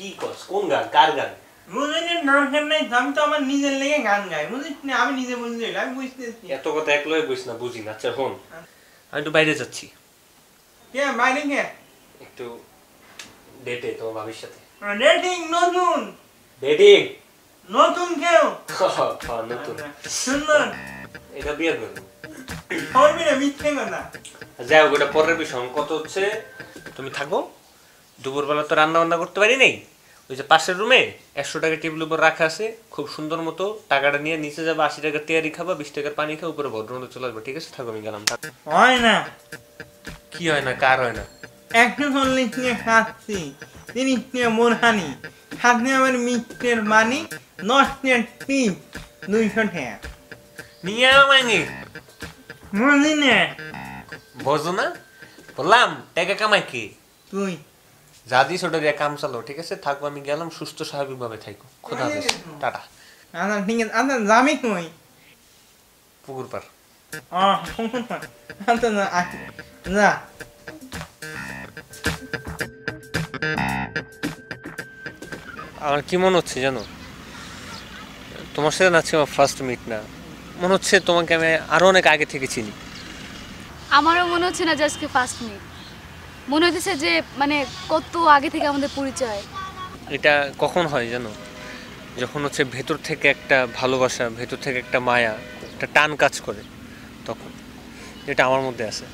কি কস কোন গান কার গান বুঝিনি দরকার নাই আমি তো আমার নিজের লেগে গান গাই বুঝিস না আমি নিজে বুঝতে আমি বুঝতেছি এত কথা একলাই বুঝ না বুঝি না আচ্ছা শোন আমি একটু বাইরে যাচ্ছি কে বাইরে কে একটু ডেটে তোমার ভাবির সাথে ডেটিং নতুন ডেটিং নতুন কেউ নতুন সুন্দর এটা বিয়ে করবো করবি না মিথ্যে কথা যাই হোক ওটা পরের বিষয় কত হচ্ছে তুমি থাকো দুপুরবেলা তো রান্না বান্না করতে পারি নাই ওই যে পাশের রুমে 100 টাকা টেবিলের উপর রাখা আছে খুব সুন্দর মতো টাকাটা নিয়ে নিচে যাবে 80 টাকার তেয়ারি খাবা 20 টাকার পানি খাও উপরে ভদ্রমতো চলে আসবে ঠিক আছে থাকো আমি গেলাম হয় না কি হয় না কার হয় না একটু চল্লিশ নিয়ে খাচ্ছি 30 নিয়ে মোরহানি সাথে আমার মিষ্টের মানি 10 নিয়ে টিপ 200 টাকা নিয়ে মাইনি বুঝলি না বোঝো না বললাম টাকা কামাই কি তুই যা দিস ওটা দিয়ে কাম চালো ঠিক আছে থাকবো আমি গেলাম সুস্থ স্বাভাবিক ভাবে থাকো খোদা হাফেজ টাটা আচ্ছা ঠিক আছে আচ্ছা যাবি কই পুকুর পার আচ্ছা যা আমার কি মনে হচ্ছে জানো তোমার সাথে না আমার ফার্স্ট মিট না মনে হচ্ছে তোমাকে আমি আরো অনেক আগে থেকে চিনি আমারও মনে হচ্ছে না যে আজকে ফার্স্ট মিট মনে হচ্ছে যে মানে কত আগে থেকে আমাদের পরিচয় এটা কখন হয় জানো যখন হচ্ছে ভেতর থেকে একটা ভালোবাসা ভেতর থেকে একটা মায়া একটা টান কাজ করে তখন এটা আমার মধ্যে আছে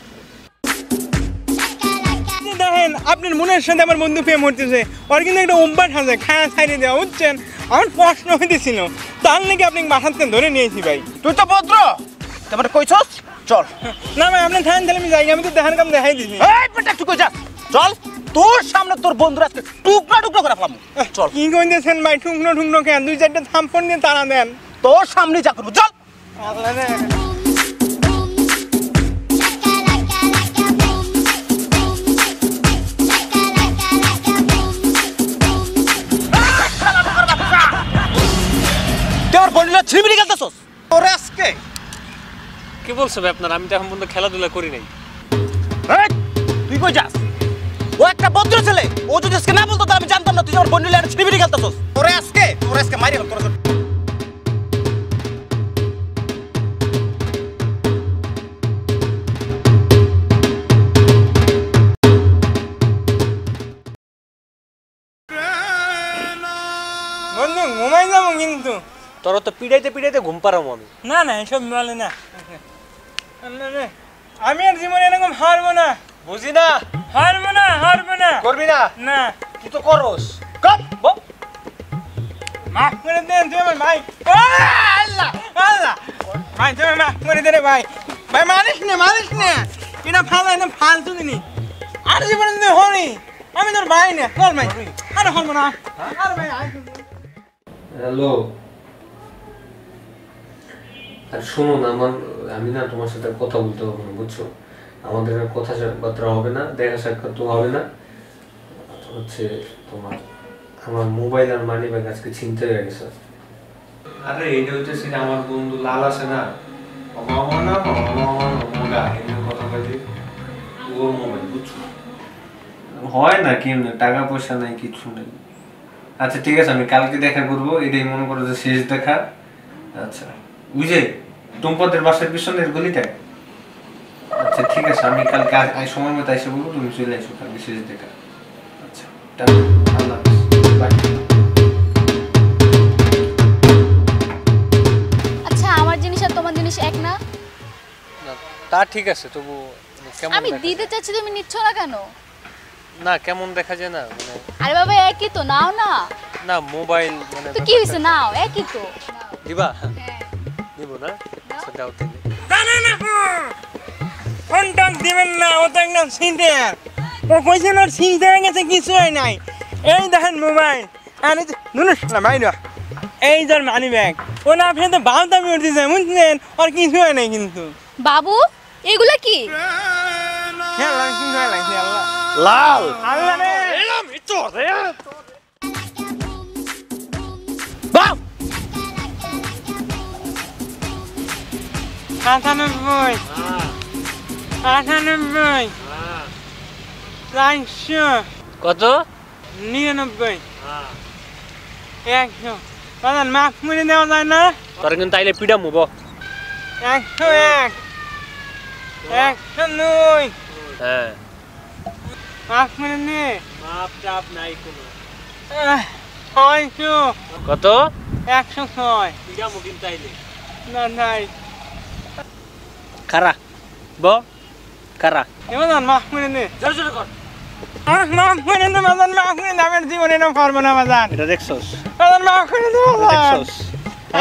দেখেন আপনার মনের সাথে আমার বন্ধু প্রেম হতেছে ওর কিন্তু একটা অভ্যাস আছে খায়া ছাইড়ে দেওয়া বুঝছেন আমার প্রশ্ন হইতেছিল তার নাকি আপনি বাসাতে ধরে নিয়েছি ভাই তুই তো ভদ্র তারপরে কইছস চল না ভাই আপনি থাকেন তাহলে আমি যাই আমি তো দেখার কাম দেখাই দিছি এই বেটা তুই কই যাস চল তোর সামনে তোর বন্ধুরা আজকে টুকরা টুকরা করে ফেলাম চল কি কইতেছেন ভাই ঠুকনো ঠুকনো কেন 2-4টা থাম্পন দিয়ে তাড়া দেন তোর সামনে যা করবো চল আল্লাহ রে তোর বলিলা ছিমিরি গেলতাছস তোর আজকে কি বলছো ভাই আপনার আমি তো এখন পর্যন্ত খেলাধুলা করি নাই এই তুই কই যাস ও একটা ভদ্র ছেলে ও যদি আজকে না বলতো তাহলে আমি জানতাম না তুই আমার বলিলা ছিমিরি গেলতাছস তোর আজকে মারি গেল তোর বন্ধু ঘুমাই যাবো কিন্তু তোরা তো পিড়াইতে ঘুম পারামো আমি না না এসব বলে না আমি আর জীবনে এরকম হারবো না বুঝি না হারবো না করবি না না তুই তো করস কপ মাফ করে দেন তুই আমার ভাই আল্লাহ আল্লাহ ভাই তুমি মাফ করে দে রে ভাই ভাই মানিস না এটা ফালতু দিনি আর জীবনে তুই হনি আমি তোর ভাই না চল ভাই আরে হল না আরে ভাই হ্যালো আর শোনো না আমি না তোমার সাথে কথা বলতে পারবো না বুঝছো আমাদের আর কথাবার্তা হবে না দেখা সাক্ষাৎ তো হবে না হচ্ছে তোমার আমার মোবাইল আর মানি ব্যাগ আজকে ছিনতে হয়ে গেছে আরে এটা হচ্ছে আমার বন্ধু লাল আছে না কথা বলছি ওর মোবাইল বুঝছো হয় না কেমনে টাকা পয়সা নাই কিছু নেই আচ্ছা ঠিক আছে আমি কালকে দেখা করবো এটাই মনে করো যে শেষ দেখা আচ্ছা বুঝে টুম্পাদের বাসার পিছনের গলিটায় আচ্ছা ঠিক আছে আমি কালকে সময় মতো এসে বলবো তুমি চলে আসো কালকে শেষ দেখা আচ্ছা আল্লাহ বাই আচ্ছা আমার জিনিস আর তোমার জিনিস এক না তা ঠিক আছে তবু কেমন আমি দিতে চাচ্ছি তুমি নিচ্ছ না কেন না কেমন দেখা যায় না মানে আরে বাবা একই তো নাও না না মোবাইল মানে তো কি হইছে নাও একই তো দিবা হ্যাঁ দিব না আচ্ছা দাও তাহলে না ফোনটা দিবেন না ও তো একদম সিনটার ও কইছে না সিনটা গেছে কিছু হয় নাই এই দেখেন মোবাইল আরে না ভাই না এই যার মানি ব্যাগ ও না আপনি তো বালতামি উঠতেছে বুঝলেন আর কিছু হয় নাই কিন্তু বাবু এগুলা কি লাল আল্লাহ রে এলাম ইতো রে বাপ 98 98 400 কত 99 100 বাজান মাফ করে দেওয়া যায় না তোর কিন্তু তাইলে পিডা মুব 101 102 হ্যাঁ মাফ করে নে মাপ চাপ নাই কোনো 600 কত 106 পিডা মু কিন্তু তাইলে না নাই খারা ব খারা বাজান মাফ করে নে জোরে জোরে কর মাফ করে দে বাজান মাফ করে দে আমার জীবনে না পারবো না বাজান এটা দেখছস বাজান মাফ করে দে বাজান দেখছস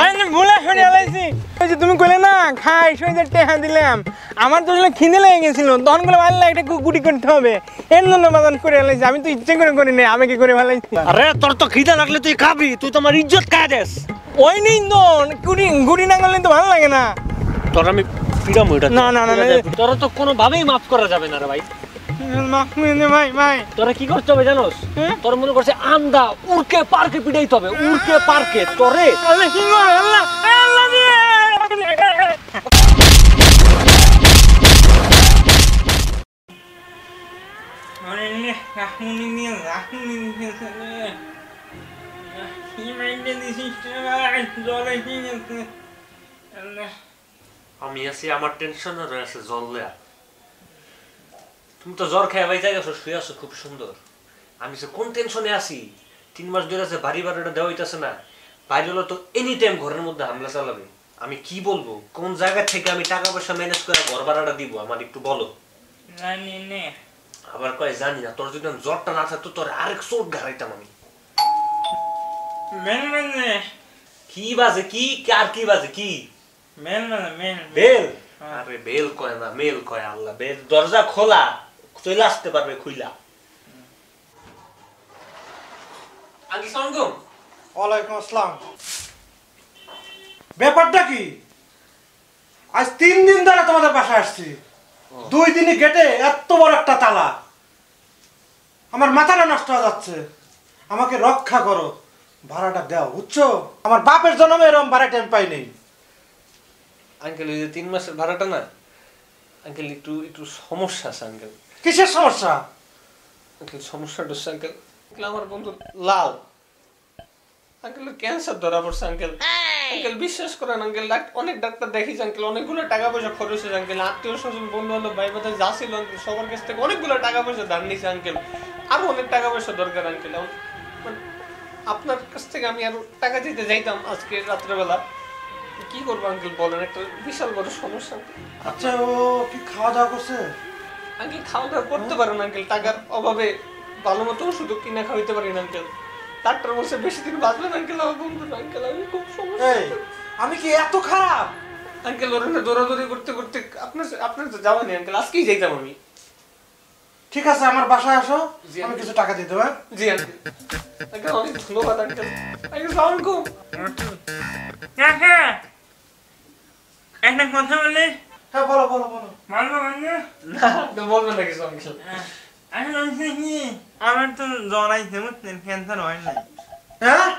আমি ভুলে শুনে আলাইছি ওই যে তুমি কইলে না খাই সই যে টেহা দিলাম আমার তো আসলে খিদে লেগে গেছিল তখন বলে ভালো এটা গুটি করতে হবে এর জন্য বাজান করে আলাইছি আমি তো ইচ্ছে করে করি নাই আমি কি করে ভালাইছি আরে তোর তো খিদা লাগলে তুই খাবি তুই তো আমার ইজ্জত খায় দেস ওই নেই তো গুটি গুটি না করলে তো ভালো লাগে না তোর আমি পিডা মু এটা না, না, না, না। তোর তো কোনো ভাবেই মাফ করা যাবে না রে ভাই মাফ করে দে ভাই ভাই তোরা কি করতে হবে জানোস হ্যাঁ? তোর মনে করছে আন্দা উড়কে পার্কে পিটাইতে হবে উড়কে পার্কে তোরে আল্লাহ কি গো আল্লাহ আল্লাহ দিয়ে আরে নে কাকুনি নিয়ে রাকুনি নিয়ে কি মাইন্ডে দিছিস ভাই জলে কি গেছে আল্লাহ আমি আছি আমার টেনশন রয়েছে জল দেয়া তুমি তো জ্বর খেয়ে ভাই জায়গা শুয়ে আছো খুব সুন্দর আমি যে কোন টেনশনে আছি 3 মাস ধরে আছে বাড়ি বাড়িটা দেওয়া হইতাছে না বাইরে হলো তো এনি টাইম ঘরের মধ্যে হামলা চালাবে আমি কি বলবো কোন জায়গা থেকে আমি টাকা পয়সা ম্যানেজ করে ঘর ভাড়াটা দিব আমার একটু বলো জানি নে আবার কয় জানি না তোর যদি জ্বরটা না থাকতো তোর আরেক চোট ঘাড়াইতাম আমি মেন মানে কি বাজে কি আর কি বাজে কি মেন মানে মেন বেল আরে বেল কয় না মেল কয় আল্লাহ বেল দরজা খোলা চলে আসতে পারবে খুইলা আগে সঙ্গম ওয়ালাইকুম আসসালাম ব্যাপারটা কি আজ 3 দিন ধরে তোমাদের বাসায় আসছি 2 দিনই গেটে এত বড় একটা তালা আমার মাথাটা নষ্ট হয়ে যাচ্ছে আমাকে রক্ষা করো ভাড়াটা দাও বুঝছো আমার বাপের জন্মে এরকম ভাড়া টাইম পাই নেই আঙ্কেল ওই যে 3 মাসের ভাড়াটা না আঙ্কেল একটু একটু সমস্যা আছে আঙ্কেল কিসের সমস্যা আঙ্কেল সমস্যাটা হচ্ছে আঙ্কেল আমার বন্ধু লাল আঙ্কেল ক্যান্সার ধরা পড়ছে আঙ্কেল আঙ্কেল বিশ্বাস করেন আঙ্কেল অনেক ডাক্তার দেখিয়েছে আঙ্কেল অনেকগুলো টাকা পয়সা খরচ হয়েছে আঙ্কেল আত্মীয় স্বজন বন্ধু বান্ধব ভাই বোধ যা ছিল আঙ্কেল সবার কাছ থেকে অনেকগুলো টাকা পয়সা ধার নিয়েছে আঙ্কেল আরো অনেক টাকা পয়সা দরকার আঙ্কেল আপনার কাছ থেকে আমি আরো টাকা দিতে যাইতাম আজকে রাত্রেবেলা কি করবো আঙ্কেল বলেন একটা বিশাল বড় সমস্যা আচ্ছা ও কি খাওয়া দাওয়া করছে আঙ্কেল খাওয়া দাওয়া করতে পারেন আঙ্কেল টাকার অভাবে ভালো মতো ওষুধ কিনা খাওয়াইতে পারেন আঙ্কেল ডাক্তার বলছে বেশি দিন বাঁচবেন আঙ্কেল আমার বন্ধু আঙ্কেল আমি খুব সমস্যা এই আমি কি এত খারাপ আঙ্কেল ওর না দৌড়াদৌড়ি করতে করতে আপনার তো যাওয়া নেই আঙ্কেল আজকেই যাইতাম আমি ঠিক আছে আমার বাসায় আসো আমি কিছু টাকা দিতে হবে জি আঙ্কেল আঙ্কেল অনেক ধন্যবাদ আঙ্কেল আঙ্কেল সালাম আলাইকুম কাকা একটা কথা বলে হ্যাঁ বলো বলো বলো বলবো মানে না আপনি বলবেন না কিছু আঙ্কেল আমি বলছি কি আমার তো জ্বর আইছে বুঝছেন ক্যান্সার হয় নাই হ্যাঁ